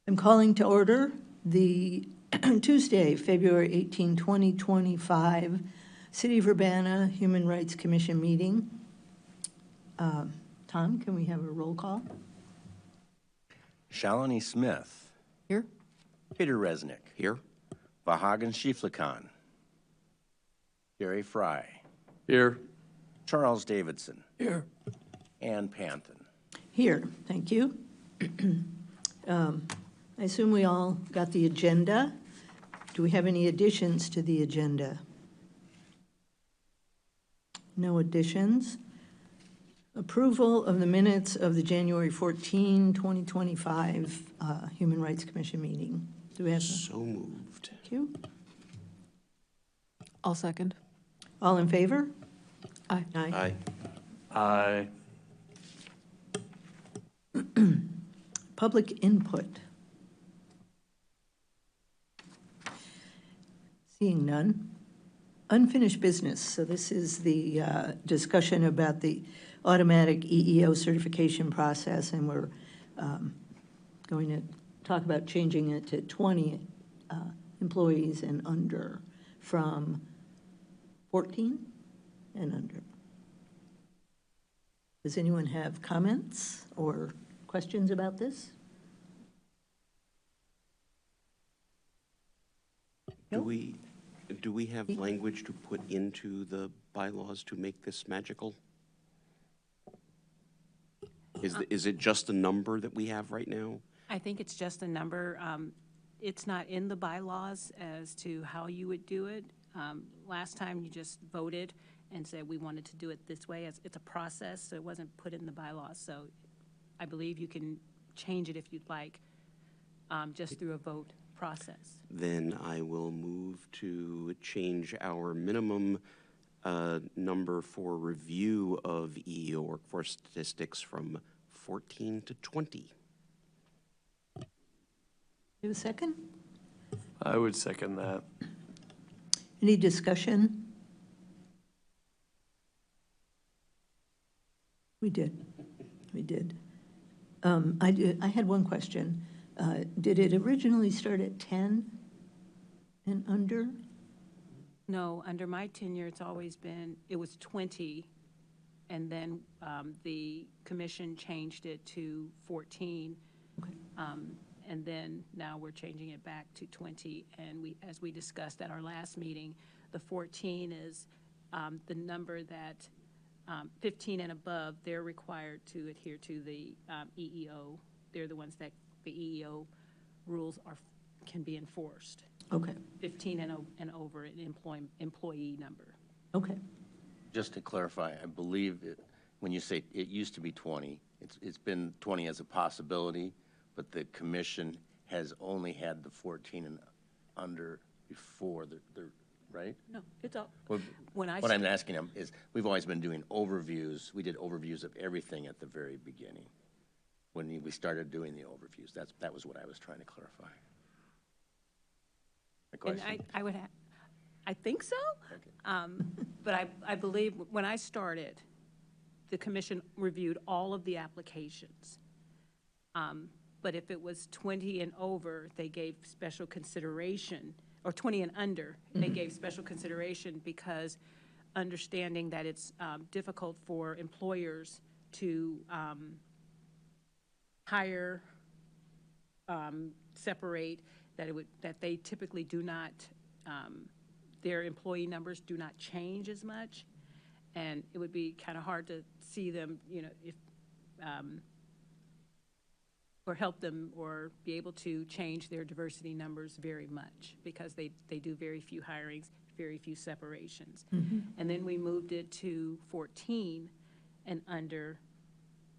I'm calling to order the Tuesday, February 18, 2025, City of Urbana Human Rights Commission meeting. Tom, can we have a roll call? Shalini Smith. Here. Peter Resnick. Here. Vahagan Shiflikan. Gary Fry. Here. Charles Davidson. Here. Ann Panthen. Here, thank you. I assume we all got the agenda. Do we have any additions to the agenda? No additions. Approval of the minutes of the January 14, 2025 Human Rights Commission meeting. Do we have? So moved. Thank you. I'll second. All in favor? Aye. Aye. Aye. Public input. Seeing none. Unfinished business. So this is the discussion about the automatic EEO certification process, and we're going to talk about changing it to 20 employees and under from 14 and under. Does anyone have comments or questions about this? Do we have language to put into the bylaws to make this magical? Is it just a number that we have right now? I think it's just a number. It's not in the bylaws as to how you would do it. Last time you just voted and said we wanted to do it this way. It's a process, so it wasn't put in the bylaws. So I believe you can change it if you'd like, just through a vote process. Then I will move to change our minimum number for review of EEO workforce statistics from 14 to 20. You have a second? I would second that. Any discussion? We did. I had one question. Did it originally start at 10 and under? No, under my tenure, it's always been, it was 20, and then the commission changed it to 14. Okay. And then now we're changing it back to 20. And we, as we discussed at our last meeting, the 14 is the number that 15 and above, they're required to adhere to the EEO. They're the ones that the EEO rules can be enforced. Okay. 15 and over an employee number. Okay. Just to clarify, I believe when you say it used to be 20, it's been 20 as a possibility, but the commission has only had the 14 and under before, right? No, it's all, What I'm asking them is, we've always been doing overviews. We did overviews of everything at the very beginning. When we started doing the overviews, that was what I was trying to clarify. And I think so. Okay. But I believe when I started, the commission reviewed all of the applications. But if it was 20 and over, they gave special consideration, or 20 and under, they gave special consideration because understanding that it's difficult for employers to hire, separate, that they typically do not, their employee numbers do not change as much, and it would be kind of hard to see them, if or help them or be able to change their diversity numbers very much because they do very few hirings, very few separations. Mm-hmm. And then we moved it to 14 and under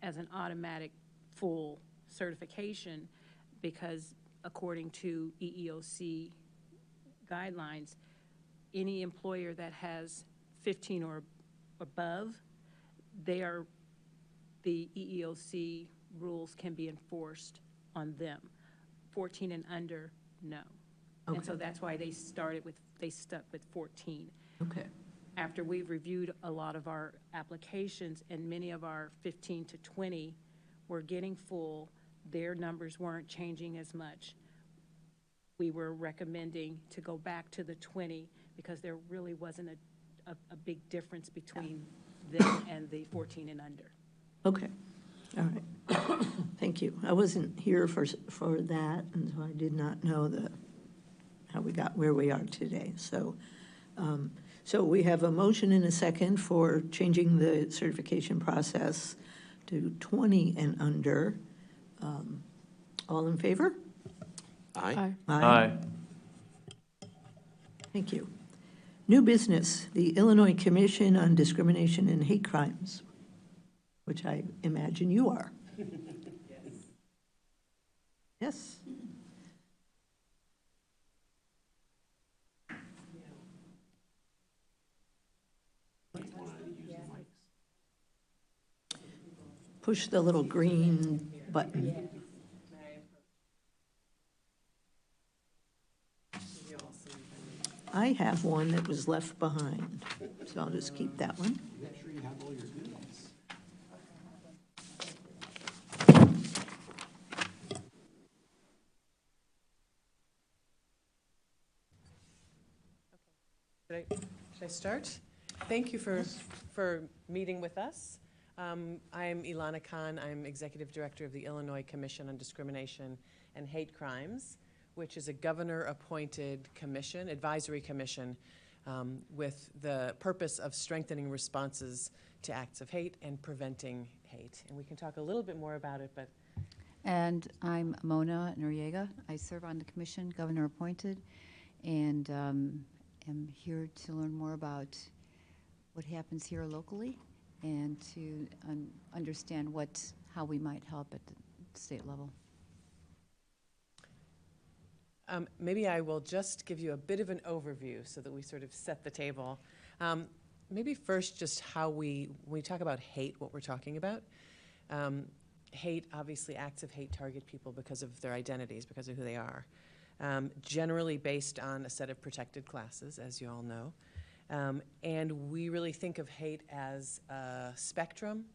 as an automatic full certification because according to EEOC guidelines, any employer that has 15 or above, the EEOC rules can be enforced on them. 14 and under, no. Okay. And so that's why they stuck with 14. Okay. After we've reviewed a lot of our applications and many of our 15 to 20 were getting full, their numbers weren't changing as much, we were recommending to go back to the 20 because there really wasn't a big difference between them and the 14 and under. Okay, all right. Thank you. I wasn't here for that, and so I did not know how we got where we are today. So, so we have a motion and a second for changing the certification process to 20 and under. All in favor? Aye. Aye. Thank you. New business, the Illinois Commission on Discrimination and Hate Crimes, which I imagine you are. Yes. Push the little green button. I have one that was left behind, so I'll just keep that one. Make sure you have all your goodies. Should I start? Thank you for meeting with us. I'm Ilana Khan. I'm Executive Director of the Illinois Commission on Discrimination and Hate Crimes, which is a governor-appointed commission, advisory commission, with the purpose of strengthening responses to acts of hate and preventing hate. And we can talk a little bit more about it, but And I'm Mona Noriega. I serve on the commission, governor appointed, and am here to learn more about what happens here locally and to understand how we might help at the state level. Maybe I will just give you a bit of an overview so that we sort of set the table. Maybe first just how when we talk about hate, what we're talking about. Hate, obviously acts of hate target people because of their identities, because of who they are. Generally based on a set of protected classes, as you all know. And we really think of hate as a spectrum.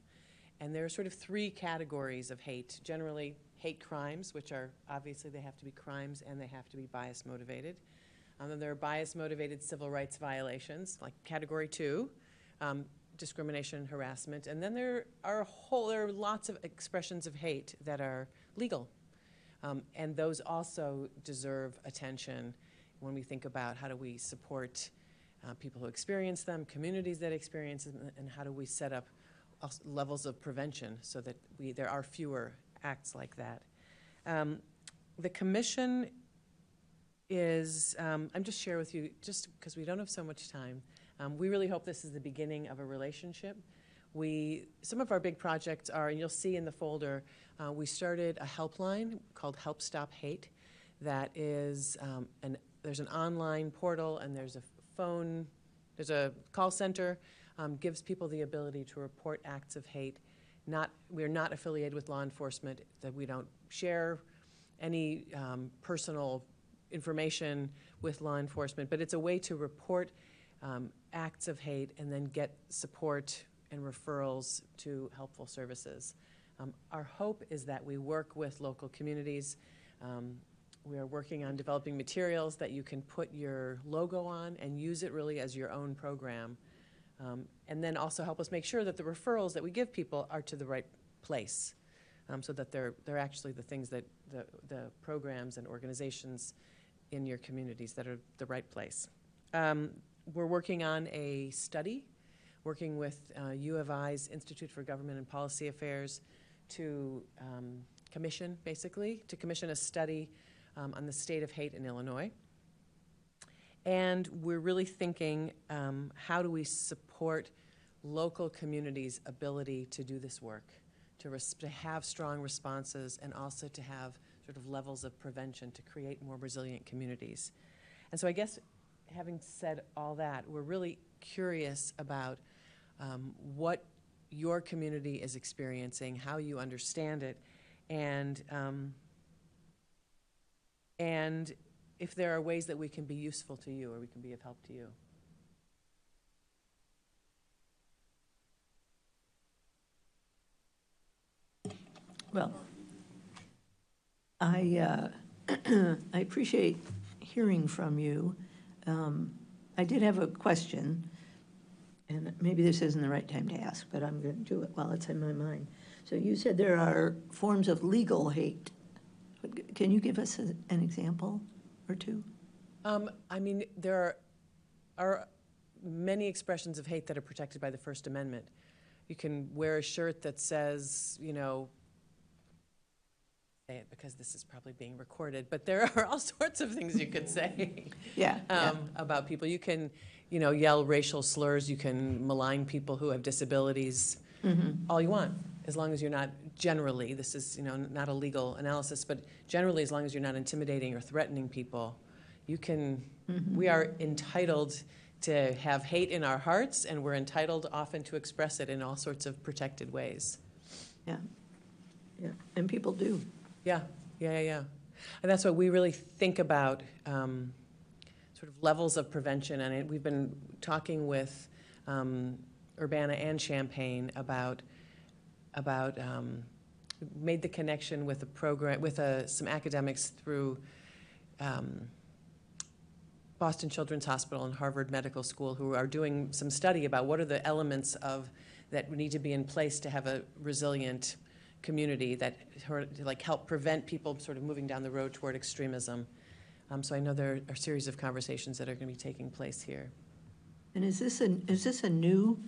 And there are sort of three categories of hate. Generally, hate crimes, which are obviously they have to be crimes and they have to be bias motivated. And there are bias motivated civil rights violations, like category 2, discrimination and harassment. And then there are lots of expressions of hate that are legal. And those also deserve attention when we think about how do we support people who experience them, communities that experience them, and how do we set up levels of prevention so that there are fewer acts like that. The commission is, I'm just share with you, just because we don't have so much time, we really hope this is the beginning of a relationship. Some of our big projects are, and you'll see in the folder, we started a helpline called Help Stop Hate that is, there's an online portal and there's a phone, there's a call center, gives people the ability to report acts of hate. We're not affiliated with law enforcement, that we don't share any personal information with law enforcement, but it's a way to report acts of hate and then get support and referrals to helpful services. Our hope is that we work with local communities. We are working on developing materials that you can put your logo on and use it really as your own program. And then also help us make sure that the referrals that we give people are to the right place, so that they're actually the things that the programs and organizations in your communities that are the right place. We're working on a study, working with U of I's Institute for Government and Policy Affairs to commission a study on the state of hate in Illinois. And we're really thinking, how do we support local communities' ability to do this work, to have strong responses and also to have sort of levels of prevention to create more resilient communities. And so I guess having said all that, we're really curious about what your community is experiencing, how you understand it, and if there are ways that we can be useful to you or we can be of help to you. Well, I I appreciate hearing from you. I did have a question, and maybe this isn't the right time to ask, but I'm going to do it while it's in my mind. So you said there are forms of legal hate. Can you give us an example or two? I mean, there are many expressions of hate that are protected by the First Amendment. You can wear a shirt that says, you know, say it because this is probably being recorded, but there are all sorts of things you could say Yeah. about people. You can, you know, yell racial slurs. You can malign people who have disabilities. All you want, as long as you're not generally, this is, you know, not a legal analysis, but generally, as long as you're not intimidating or threatening people, you can, we are entitled to have hate in our hearts, and we're entitled often to express it in all sorts of protected ways. Yeah, yeah, and people do. Yeah. And that's what we really think about, sort of levels of prevention. And we've been talking with Urbana and Champaign about made the connection with a program, with some academics through Boston Children's Hospital and Harvard Medical School, who are doing some study about what are the elements of that need to be in place to have a resilient community that like help prevent people sort of moving down the road toward extremism. So I know there are a series of conversations that are going to be taking place here. And is this a new,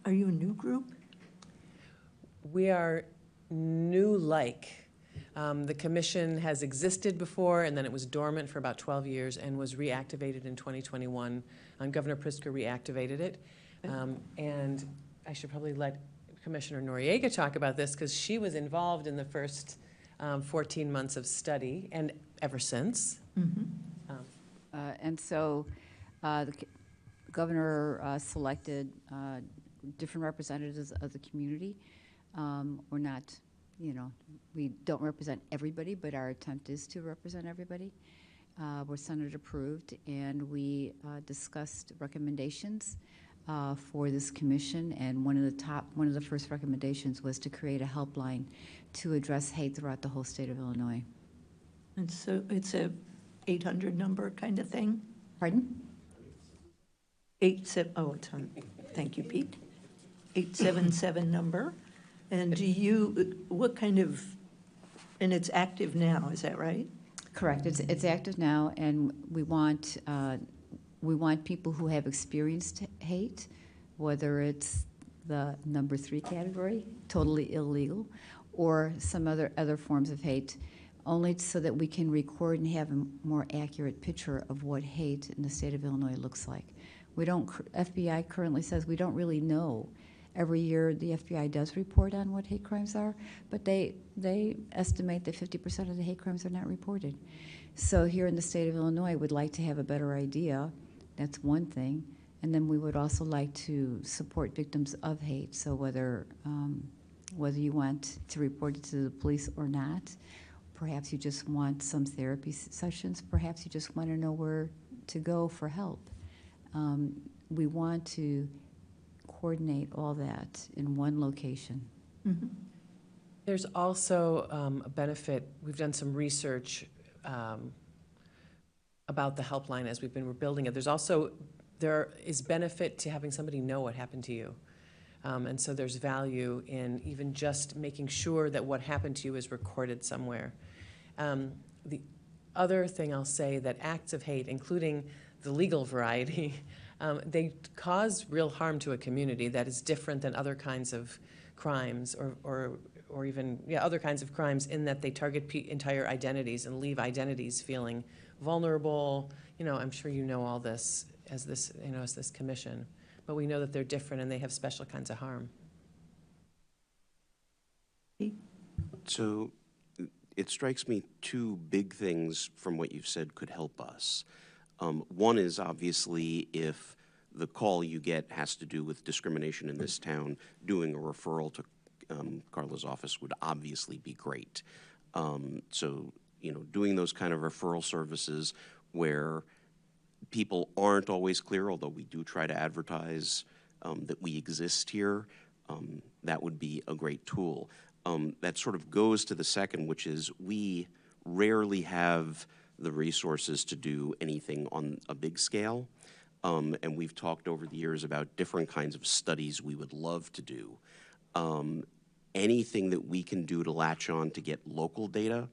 are you a new group? We are new-like. The commission has existed before, and then it was dormant for about 12 years and was reactivated in 2021. Governor Pritzker reactivated it. And I should probably let Commissioner Noriega talk about this because she was involved in the first 14 months of study and ever since. And so the governor selected different representatives of the community. We're not, you know, we don't represent everybody, but our attempt is to represent everybody. We're Senate approved, and we discussed recommendations for this commission, and one of the first recommendations was to create a helpline to address hate throughout the whole state of Illinois. And so it's a 800 number kind of thing? Pardon? It's on, thank you, Pete. 877 number. And do you, what kind of, and it's active now, is that right? Correct. It's active now, and we want people who have experienced hate, whether it's the number 3 category, totally illegal, or some other forms of hate, only so that we can record and have a more accurate picture of what hate in the state of Illinois looks like. We don't. FBI currently says we don't really know. Every year, the FBI does report on what hate crimes are, but they estimate that 50% of the hate crimes are not reported. So here in the state of Illinois, we'd like to have a better idea. That's one thing. And then we would also like to support victims of hate. So whether you want to report it to the police or not, perhaps you just want some therapy sessions, perhaps you just want to know where to go for help. We want to coordinate all that in one location. Mm-hmm. There's also a benefit. We've done some research about the helpline as we're building it. There is benefit to having somebody know what happened to you. And so there's value in even just making sure that what happened to you is recorded somewhere. The other thing I'll say, that acts of hate, including the legal variety, they cause real harm to a community that is different than other kinds of crimes or even other kinds of crimes, in that they target entire identities and leave identities feeling vulnerable. You know, I'm sure you know all this as this commission, but we know that they're different and they have special kinds of harm. So it strikes me two big things from what you've said could help us. One is obviously if the call you get has to do with discrimination in this town, doing a referral to Carla's office would obviously be great. So, you know, doing those kind of referral services where people aren't always clear, although we do try to advertise that we exist here, that would be a great tool. that sort of goes to the second, which is we rarely have the resources to do anything on a big scale. And we've talked over the years about different kinds of studies we would love to do. Anything that we can do to latch on to get local data,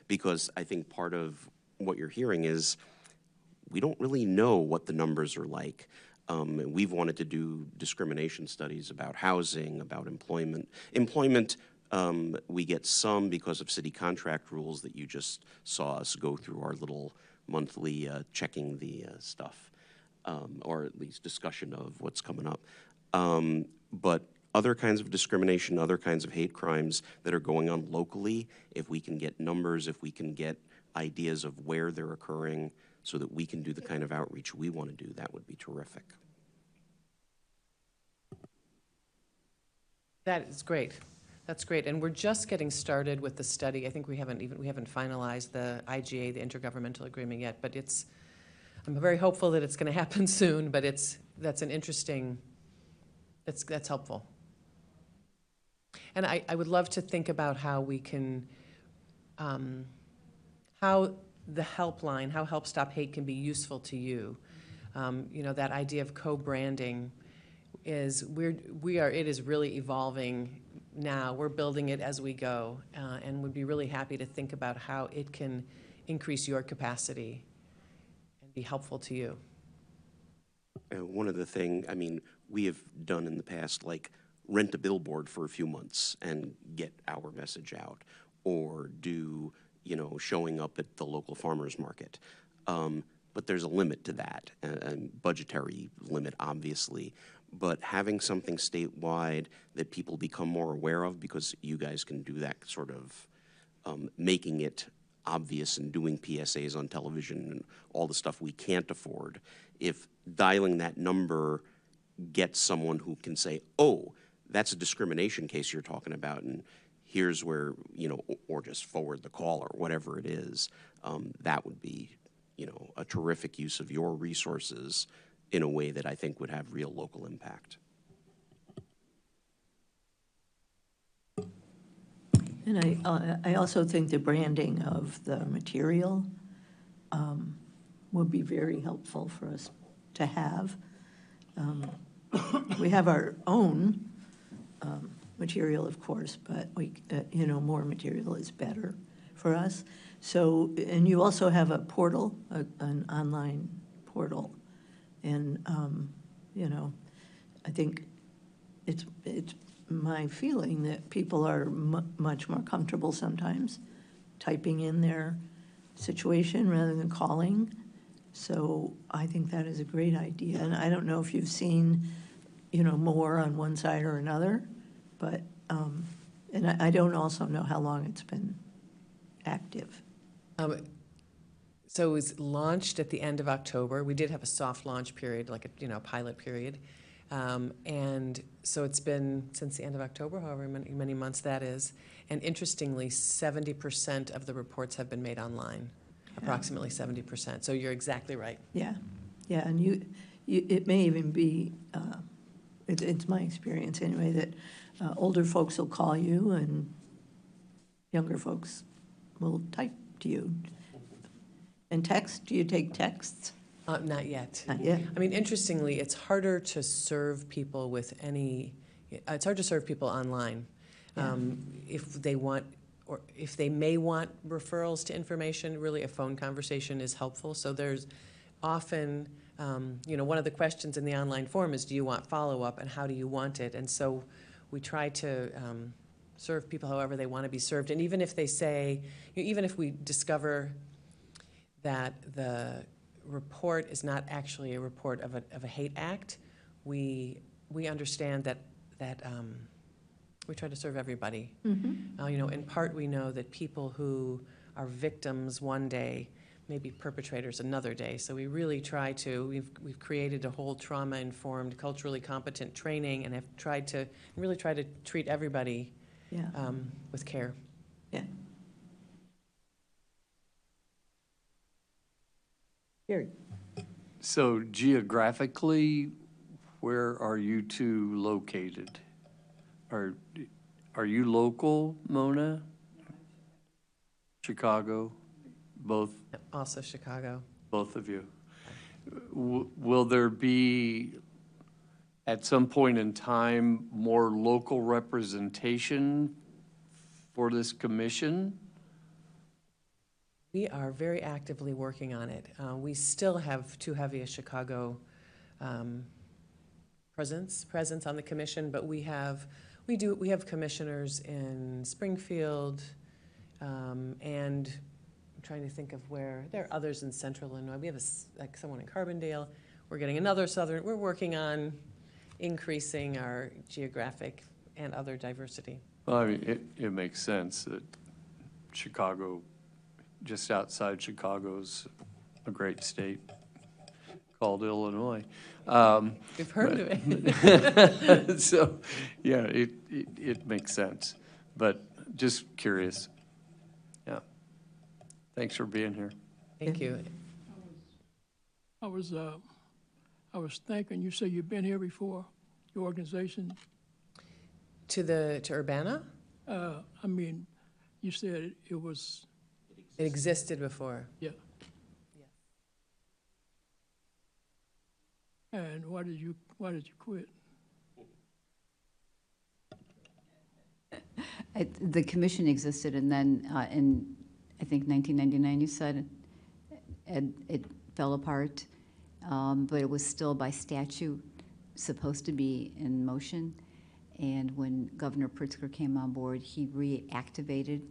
because I think part of what you're hearing is we don't really know what the numbers are like. And we've wanted to do discrimination studies about housing, about employment. Employment, we get some because of city contract rules that you just saw us go through our little monthly checking the stuff, or at least discussion of what's coming up. But other kinds of discrimination, other kinds of hate crimes that are going on locally, if we can get numbers, if we can get ideas of where they're occurring so that we can do the kind of outreach we want to do, that would be terrific. That is great. That's great. And we're just getting started with the study. I think we haven't finalized the IGA, the Intergovernmental Agreement yet, but I'm very hopeful that it's going to happen soon, but that's an interesting, that's helpful. And I would love to think about how we can, how the helpline, how Help Stop Hate can be useful to you. That idea of co-branding is, it is really evolving now. We're building it as we go, and would be really happy to think about how it can increase your capacity and be helpful to you. One of the things, we have done in the past, like rent a billboard for a few months and get our message out, or do, showing up at the local farmers market. But there's a limit to that, and budgetary limit, obviously. But having something statewide that people become more aware of, because you guys can do that sort of making it obvious and doing PSAs on television and all the stuff we can't afford, if dialing that number gets someone who can say, oh, that's a discrimination case you're talking about, and here's where, or just forward the call or whatever it is, that would be, a terrific use of your resources in a way that I think would have real local impact. And I also think the branding of the material would be very helpful for us to have. We have our own material, of course, but more material is better for us. So, and you also have a portal, an online portal, and I think it's my feeling that people are much more comfortable sometimes typing in their situation rather than calling. So I think that is a great idea, and I don't know if you've seen, more on one side or another, but and I don't also know how long it's been active. So it was launched at the end of October. We did have a soft launch period, like a pilot period. And so it's been since the end of October, however many months that is. And interestingly, 70% of the reports have been made online, approximately 70%. So you're exactly right. Yeah, and it may even be, it's my experience anyway, that older folks will call you and younger folks will type to you. And text, do you take texts? Not yet. Not yet. Interestingly, it's harder to serve people it's hard to serve people online. Yeah. If they want, or if they may want referrals to information, really a phone conversation is helpful. So there's often, one of the questions in the online form is, do you want follow-up, and how do you want it? And so we try to serve people however they want to be served. And even if they say, even if we discover that the report is not actually a report of a hate act, we understand that we try to serve everybody. Mm-hmm. In part, we know that people who are victims one day may be perpetrators another day. So we really try to. We've created a whole trauma-informed, culturally competent training, and have tried to treat everybody with care. Yeah. Gary. So geographically, where are you two located? Or Are you local, Mona? Chicago? Both, Also Chicago. both of you? Will there be, at some point in time, more local representation for this commission? We are very actively working on it. We still have too heavy a Chicago presence on the commission, but we have commissioners in Springfield, and I'm trying to think of where, there are others in central Illinois. We have like someone in Carbondale. We're getting another we're working on increasing our geographic and other diversity. Well, I mean, it makes sense that Chicago, just outside Chicago's a great state called Illinois. We've heard of it. So, yeah, it makes sense, but just curious. Yeah. Thanks for being here. Thank you. I was thinking, you say you've been here before, your organization? To Urbana? I mean, you said it was, It existed before. yeah. And why did you quit? The commission existed, and then in, I think, 1999, you said, it fell apart, but it was still by statute supposed to be in motion. And when Governor Pritzker came on board, he reactivated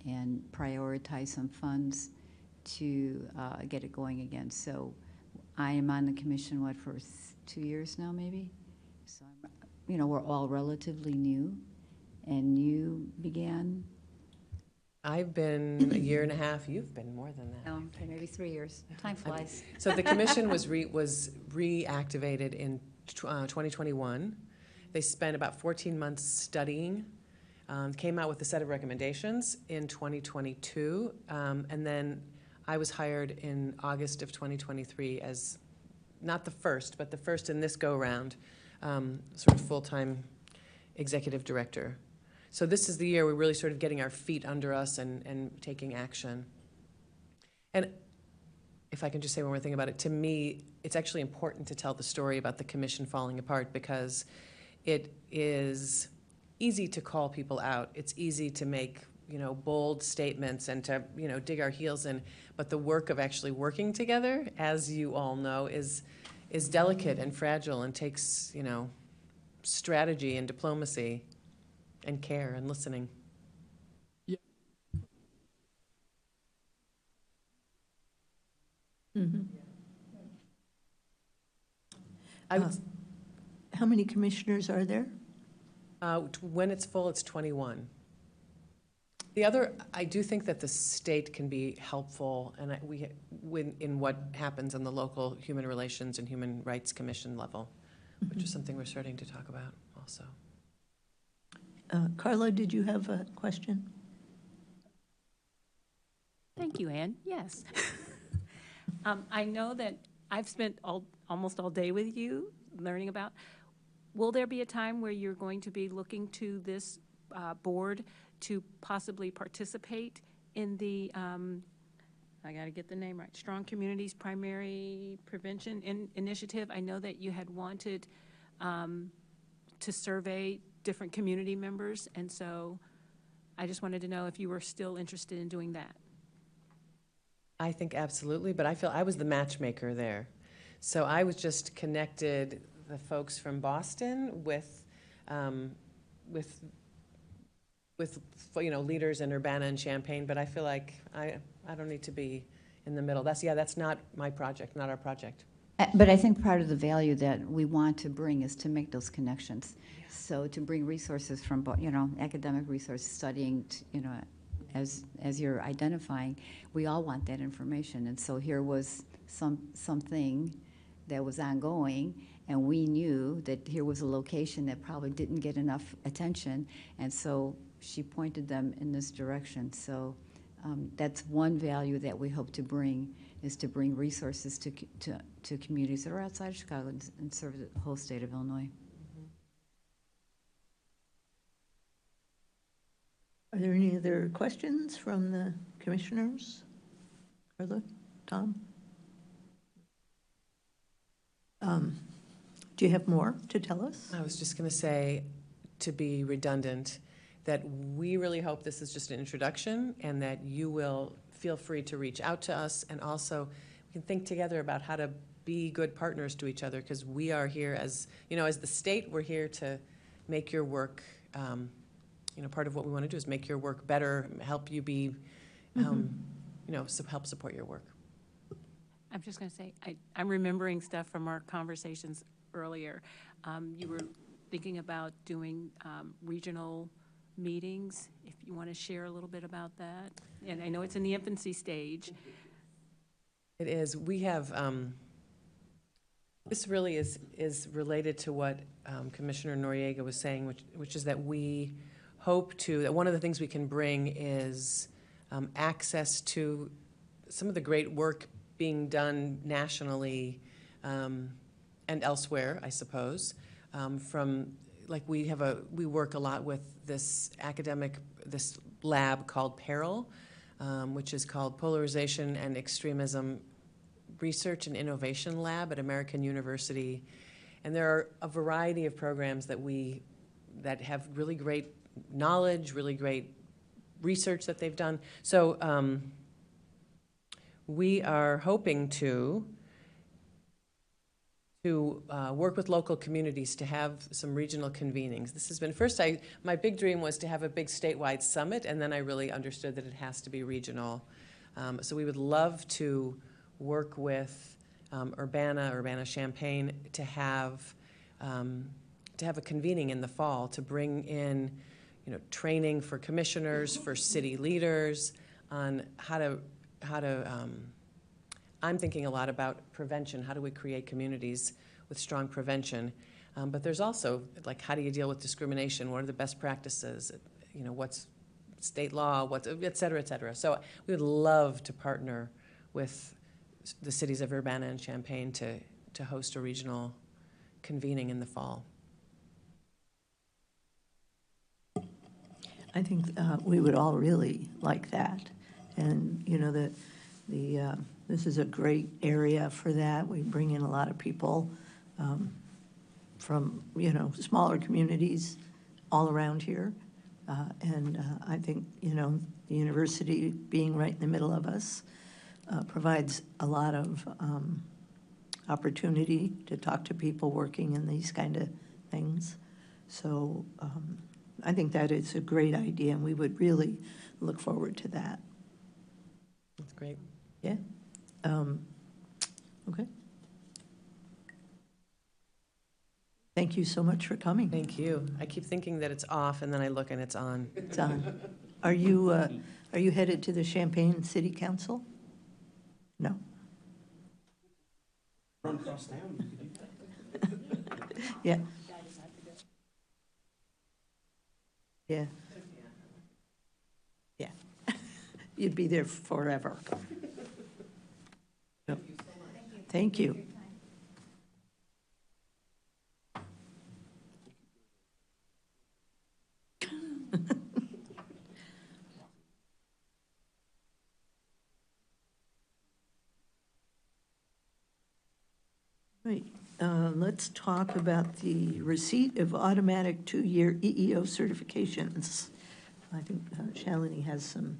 and prioritized some funds to get it going again. So I am on the commission, for 2 years now, maybe? So, we're all relatively new, and you began? I've been a year and a half. You've been more than that. Oh, okay, maybe 3 years. Time flies. So the commission was reactivated in 2021. They spent about 14 months studying, came out with a set of recommendations in 2022, and then I was hired in August of 2023 as, not the first, but the first in this go-round, sort of full-time executive director. So this is the year we're really sort of getting our feet under us and taking action. And if I can just say one more thing about it, to me, it's actually important to tell the story about the commission falling apart, because it is easy to call people out. It's easy to make, bold statements and to, dig our heels in. But the work of actually working together, as you all know, is delicate and fragile and takes, strategy and diplomacy and care and listening. Mm-hmm. I would, How many commissioners are there? when it's full, it's 21. I do think that the state can be helpful, and in what happens on the local Human Relations and Human Rights Commission level, which is something we're starting to talk about also. Carla, did you have a question? Thank you, Ann. Yes. I know that I've spent almost all day with you learning about. Will there be a time where you're going to be looking to this board to possibly participate in the, I got to get the name right, Strong Communities Primary Prevention Initiative? I know that you had wanted to survey different community members, and so I just wanted to know if you were still interested in doing that. I think absolutely, but I feel I was the matchmaker there. So I was just connected the folks from Boston with leaders in Urbana and Champaign, but I feel like I don't need to be in the middle. That's not my project, not our project. But I think part of the value that we want to bring is to make those connections. Yeah. So to bring resources from, academic resources, studying, as you're identifying, we all want that information. And so here was something that was ongoing, and we knew that here was a location that probably didn't get enough attention, and so she pointed them in this direction. So that's one value that we hope to bring, is to bring resources to communities that are outside of Chicago and serve the whole state of Illinois. Are there any other questions from the commissioners? Carla, Tom? Do you have more to tell us? I was just going to say, to be redundant, that we really hope this is just an introduction and that you will feel free to reach out to us, and also we can think together about how to be good partners to each other, because we are here as, as the state, we're here to make your work, part of what we want to do is make your work better, help you be, help support your work. I'm just going to say, I'm remembering stuff from our conversations earlier. You were thinking about doing regional meetings, if you want to share a little bit about that. And I know it's in the infancy stage. It is. We have, this really is related to what Commissioner Noriega was saying, which is that we hope that one of the things we can bring is access to some of the great work being done nationally and elsewhere, I suppose, we work a lot with this lab called PERIL, which is called Polarization and Extremism Research and Innovation Lab at American University. And there are a variety of programs that have really great knowledge, really great research that they've done. So we are hoping to work with local communities to have some regional convenings. This has been, my big dream was to have a big statewide summit, and then I really understood that it has to be regional. So we would love to work with Urbana-Champaign to have a convening in the fall, to bring in, training for commissioners, for city leaders on how to I'm thinking a lot about prevention. How do we create communities with strong prevention? But there's also, how do you deal with discrimination? What are the best practices? What's state law? Et cetera, et cetera. So we would love to partner with the cities of Urbana and Champaign to host a regional convening in the fall. I think we would all really like that. And, this is a great area for that. We bring in a lot of people from, smaller communities all around here. And I think, the university being right in the middle of us provides a lot of opportunity to talk to people working in these kind of things. So I think that is a great idea, and we would really look forward to that. That's great. Yeah. Okay. Thank you so much for coming. Thank you. I keep thinking that it's off, and then I look and it's on. It's on. Are you headed to the Champaign City Council? No. Run across town. Yeah. Yeah. Yeah. You'd be there forever. Thank you. Right. Let's talk about the receipt of automatic 2-year EEO certifications. I think Shalini has some.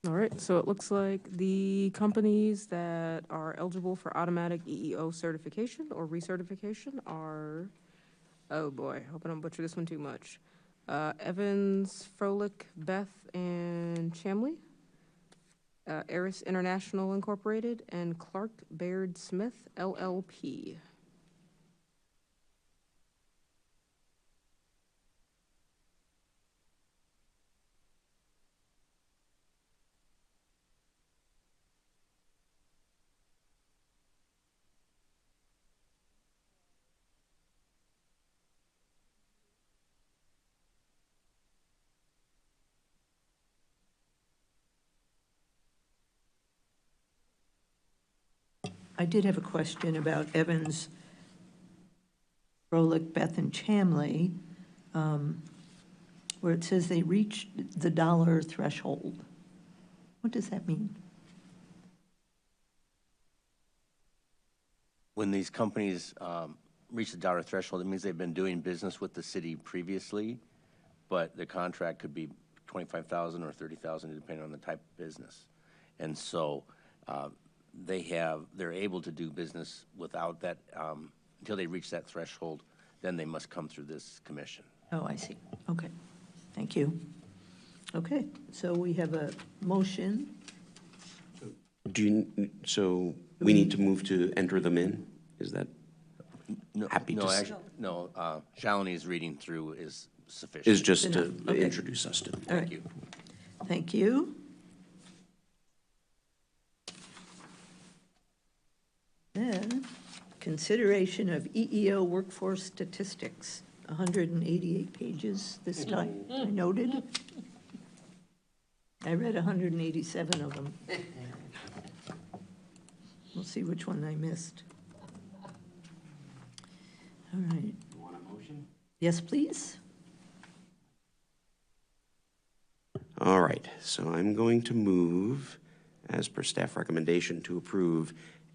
All right, so it looks like the companies that are eligible for automatic EEO certification or recertification are, oh boy, hope I don't butcher this one too much. Evans, Froelich, Beth, and Chamley, Eris International Incorporated, and Clark Baird Smith, LLP. I did have a question about Evans, Froelich, Beth, and Chamley. where it says they reached the dollar threshold. What does that mean? When these companies reach the dollar threshold, it means they've been doing business with the city previously, but the contract could be 25,000 or 30,000, depending on the type of business. And so they're able to do business without that, until they reach that threshold, then they must come through this commission. Oh, I see. Okay, thank you. Okay, so we have a motion. So we need to move to enter them in? Is that? No, Happy no, to s- actually, no, Shalini's reading through is sufficient. Is just to Enough, okay. introduce us to them. All right. Thank you. Thank you. Then, consideration of EEO workforce statistics, 188 pages this time, I noted. I read 187 of them. We'll see which one I missed. All right. You want a motion? Yes, please? All right, so I'm going to move, as per staff recommendation, to approve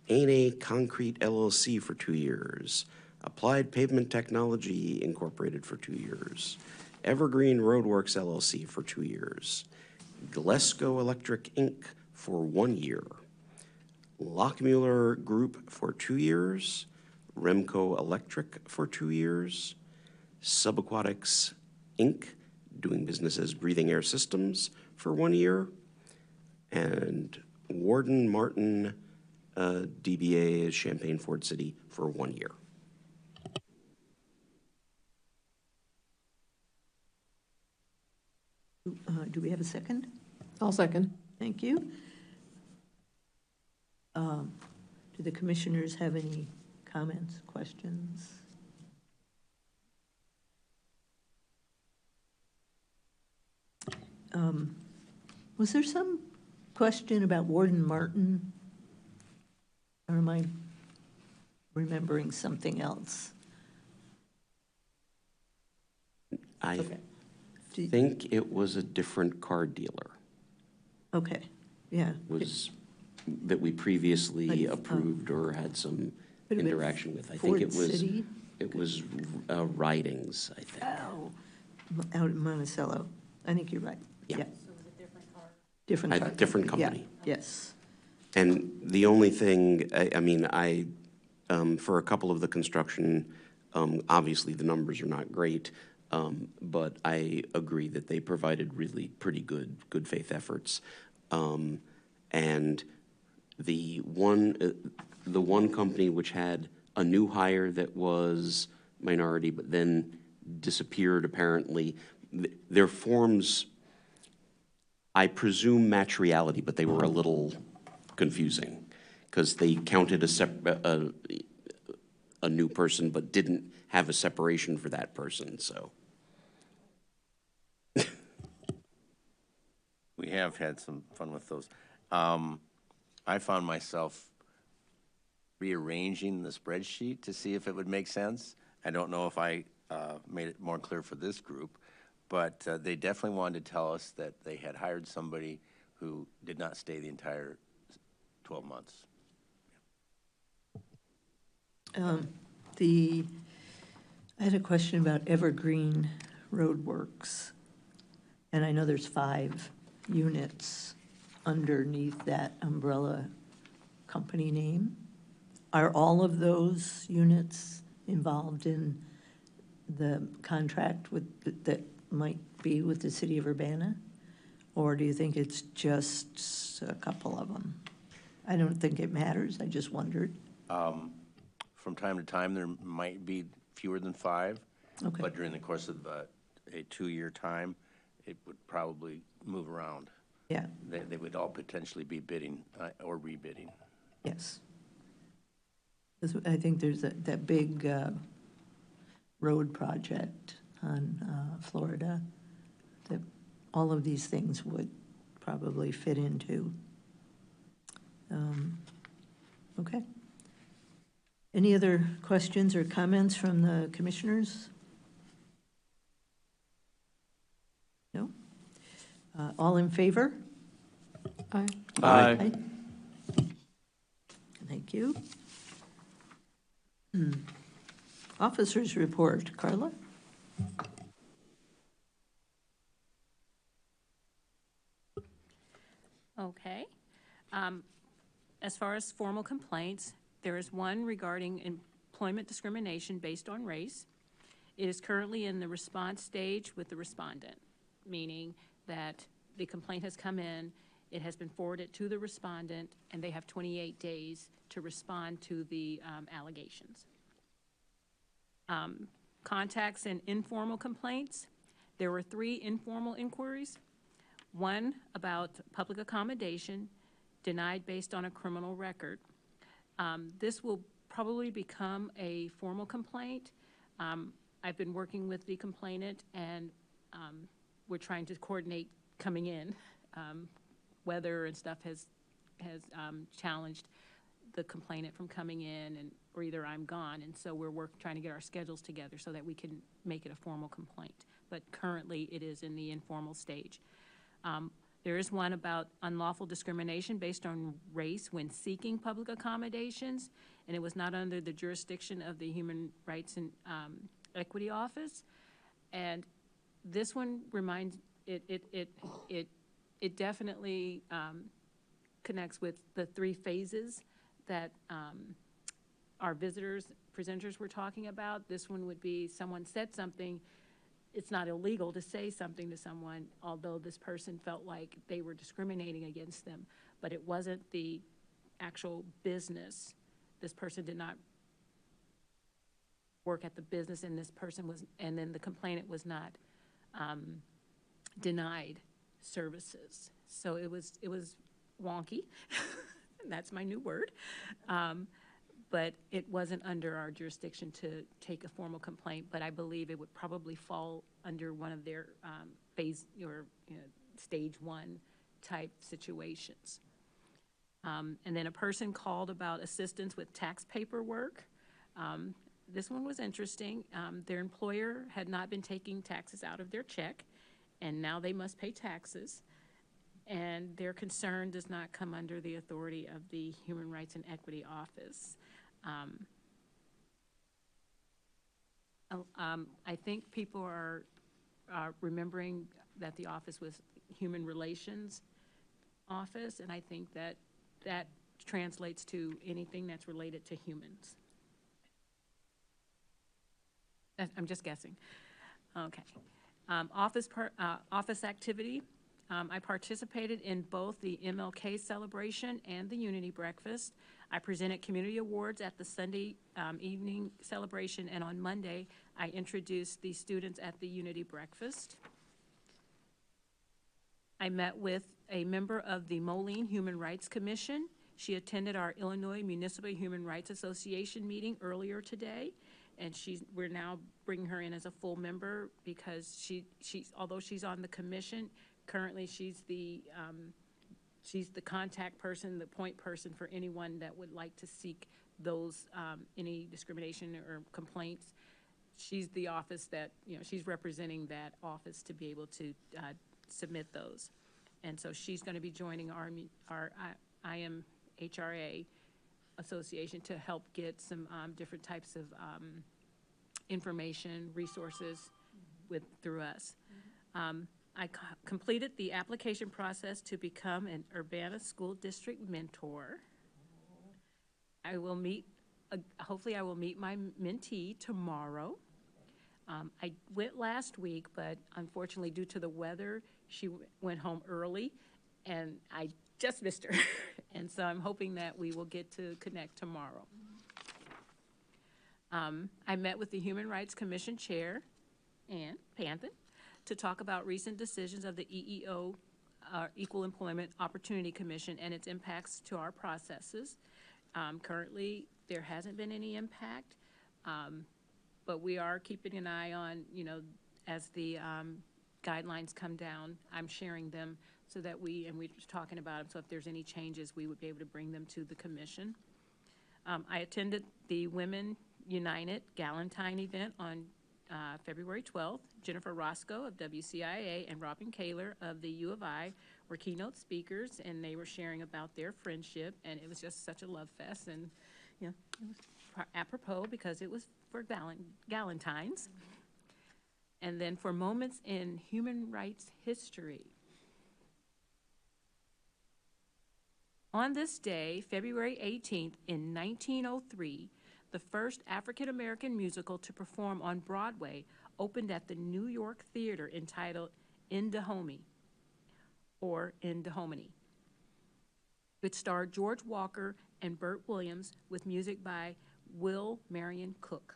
A&A Concrete LLC for 2 years, Applied Pavement Technology Incorporated for 2 years, Evergreen Roadworks LLC for 2 years, Gillesco Electric Inc. for 1 year, Lockmuller Group for 2 years, Remco Electric for 2 years, Subaquatics Inc., doing business as Breathing Air Systems for 1 year, and Warden Martin DBA Champaign Ford City for 1 year. Do we have a second? I'll second. Thank you. Do the commissioners have any comments, questions? Was there some question about Warden Martin? Or am I remembering something else? I Okay. Do- think it was a different car dealer Okay, yeah. that we previously Like, approved or had some Could have been interaction with. I Ford think City? it was Ridings, I think. Oh, out in Monticello. I think you're right. Yeah. Different A car. different Yeah, company. yes. And the only thing, for a couple of the construction, obviously the numbers are not great, but I agree that they provided really pretty good faith efforts. And the one company which had a new hire that was minority, but then disappeared apparently, their forms, I presume, match reality, but they were a little confusing because they counted a new person but didn't have a separation for that person, so. We have had some fun with those. I found myself rearranging the spreadsheet to see if it would make sense. I don't know if I made it more clear for this group, but they definitely wanted to tell us that they had hired somebody who did not stay the entire 12 months. I had a question about Evergreen Roadworks, and I know there's 5 units underneath that umbrella company name. Are all of those units involved in the contract that might be with the city of Urbana? Or do you think it's just a couple of them? I don't think it matters, I just wondered. From time to time, there might be fewer than 5, Okay. but during the course of a 2-year time, it would probably move around. Yeah, They would all potentially be bidding or rebidding. yes. 'Cause I think there's that big road project on Florida that all of these things would probably fit into. Okay. Any other questions or comments from the commissioners? All in favor? Aye. Aye. Thank you. Officers report. Carla? Okay. As far as formal complaints, there is one regarding employment discrimination based on race. It is currently in the response stage with the respondent, meaning that the complaint has come in, it has been forwarded to the respondent, and they have 28 days to respond to the allegations. Contacts and informal complaints. There were 3 informal inquiries. One about public accommodation, denied based on a criminal record. This will probably become a formal complaint. I've been working with the complainant, and we're trying to coordinate coming in. Weather and stuff has challenged the complainant from coming in, or either I'm gone, and so we're trying to get our schedules together so that we can make it a formal complaint. But currently, it is in the informal stage. There is one about unlawful discrimination based on race when seeking public accommodations, and it was not under the jurisdiction of the Human Rights and Equity Office. And this one reminds, it definitely connects with the 3 phases that our presenters were talking about. This one would be someone said something. It's not illegal to say something to someone, although this person felt like they were discriminating against them, but it wasn't the actual business. This person did not work at the business, and and then the complainant was not denied services. So it was wonky. That's my new word. But it wasn't under our jurisdiction to take a formal complaint, but I believe it would probably fall under one of their phase or stage 1 type situations. And then a person called about assistance with tax paperwork. This one was interesting. Their employer had not been taking taxes out of their check, and now they must pay taxes. And their concern does not come under the authority of the Human Rights and Equity Office. I think people are remembering that the office was Human Relations Office, and I think that translates to anything that's related to humans. I'm just guessing. Okay. Office activity. I participated in both the MLK celebration and the Unity Breakfast. I presented community awards at the Sunday evening celebration, and on Monday, I introduced the students at the Unity Breakfast. I met with a member of the Moline Human Rights Commission. She attended our Illinois Municipal Human Rights Association meeting earlier today, and we're now bringing her in as a full member because although she's on the commission, currently she's the contact person, the point person for anyone that would like to seek those, any discrimination or complaints. She's the office that, she's representing that office to be able to submit those. And so she's going to be joining our IMHRA association to help get some different types of information, resources through us. I completed the application process to become an Urbana School District mentor. Hopefully I will meet my mentee tomorrow. I went last week, but unfortunately due to the weather, she went home early, and I just missed her. And so I'm hoping that we will get to connect tomorrow. I met with the Human Rights Commission Chair, Ann Panthen, to talk about recent decisions of the EEO, Equal Employment Opportunity Commission, and its impacts to our processes. Currently, there hasn't been any impact, but we are keeping an eye on, as the guidelines come down, I'm sharing them so that we're talking about them, so if there's any changes, we would be able to bring them to the commission. I attended the Women United Galentine event on February 12th. Jennifer Roscoe of WCIA and Robin Kaler of the U of I were keynote speakers, and they were sharing about their friendship, and it was just such a love fest, and, you know, it was apropos because it was for Galentine's. And then for moments in human rights history. On this day, February 18th, in 1903, the first African-American musical to perform on Broadway opened at the New York Theater entitled In Dahomey, or In Dahomey. It starred George Walker and Burt Williams with music by Will Marion Cook.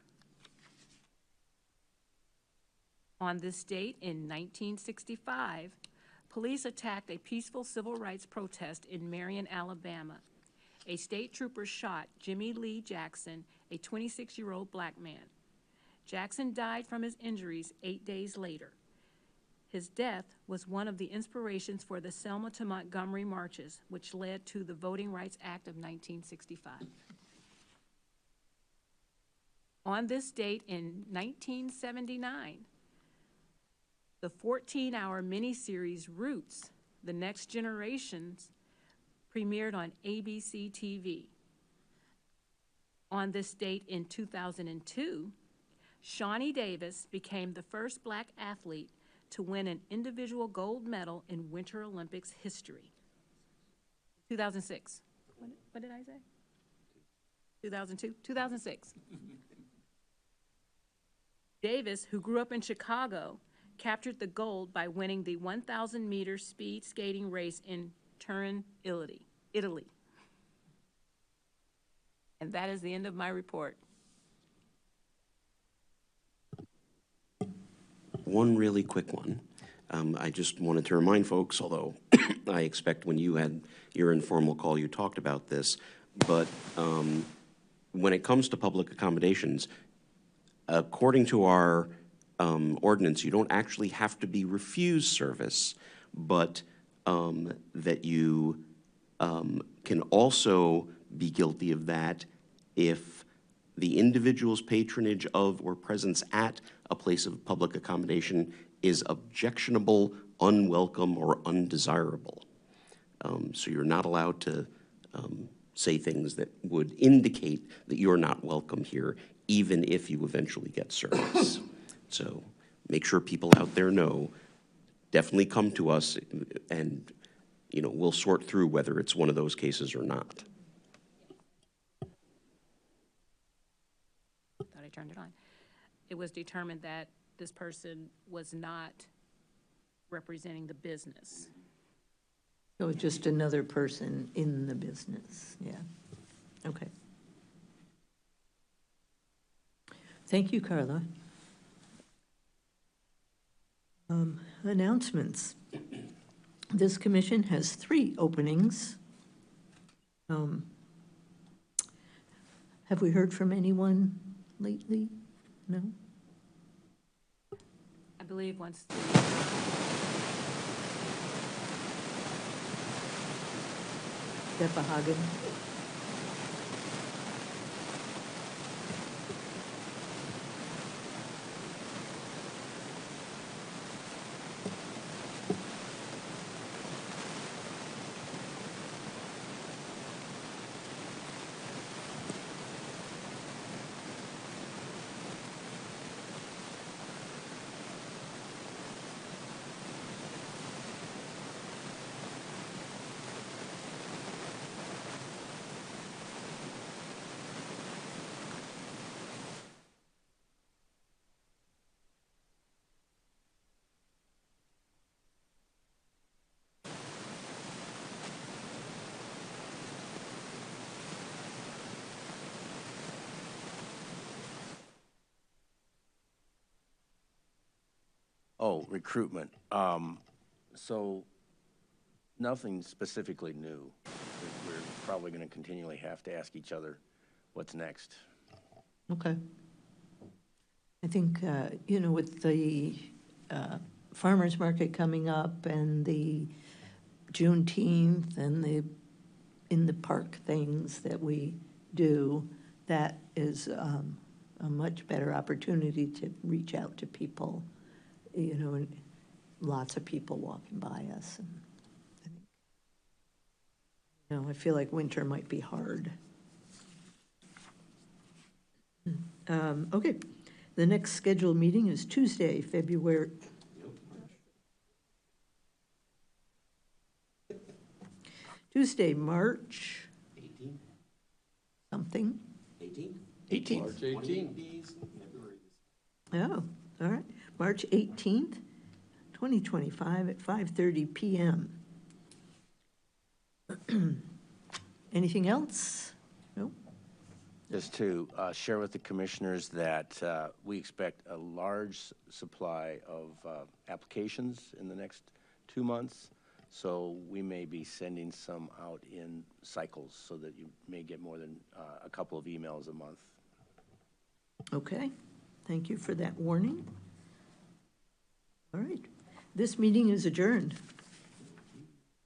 On this date in 1965, police attacked a peaceful civil rights protest in Marion, Alabama. A state trooper shot Jimmy Lee Jackson, a 26-year-old black man. Jackson died from his injuries 8 days later. His death was one of the inspirations for the Selma to Montgomery marches, which led to the Voting Rights Act of 1965. On this date in 1979, the 14-hour miniseries Roots, The Next Generations, premiered on ABC TV. On this date in 2002, Shawnee Davis became the first black athlete to win an individual gold medal in Winter Olympics history. 2006. What did I say? 2002? 2006. Davis, who grew up in Chicago, captured the gold by winning the 1,000-meter speed skating race in Turin, Italy. And that is the end of my report. One really quick one. I just wanted to remind folks, although I expect when you had your informal call, you talked about this, but when it comes to public accommodations, according to our ordinance, you don't actually have to be refused service, but that you can also be guilty of that if the individual's patronage of or presence at a place of public accommodation is objectionable, unwelcome, or undesirable. So you're not allowed to say things that would indicate that you're not welcome here, even if you eventually get service. So make sure people out there know, definitely come to us, and we'll sort through whether it's one of those cases or not. Thought I turned it on. It was determined that this person was not representing the business. So just another person in the business, yeah. Okay. Thank you, Carla. Announcements. This commission has 3 openings. Have we heard from anyone lately? No? I believe once Deborah Hagen? Oh, recruitment. So nothing specifically new. We're probably going to continually have to ask each other what's next. Okay. I think, with the farmer's market coming up and the Juneteenth and the in the park things that we do, that is a much better opportunity to reach out to people, you know, and lots of people walking by us. And I think, you know, I feel like winter might be hard. Okay, the next scheduled meeting is Tuesday, March 18th? something. 18th? 18th. March 18th. Oh, all right. March 18th, 2025 at 5:30 PM. Anything else? No? Just to share with the commissioners that we expect a large supply of applications in the next 2 months. So we may be sending some out in cycles so that you may get more than a couple of emails a month. Okay, thank you for that warning. All right, this meeting is adjourned.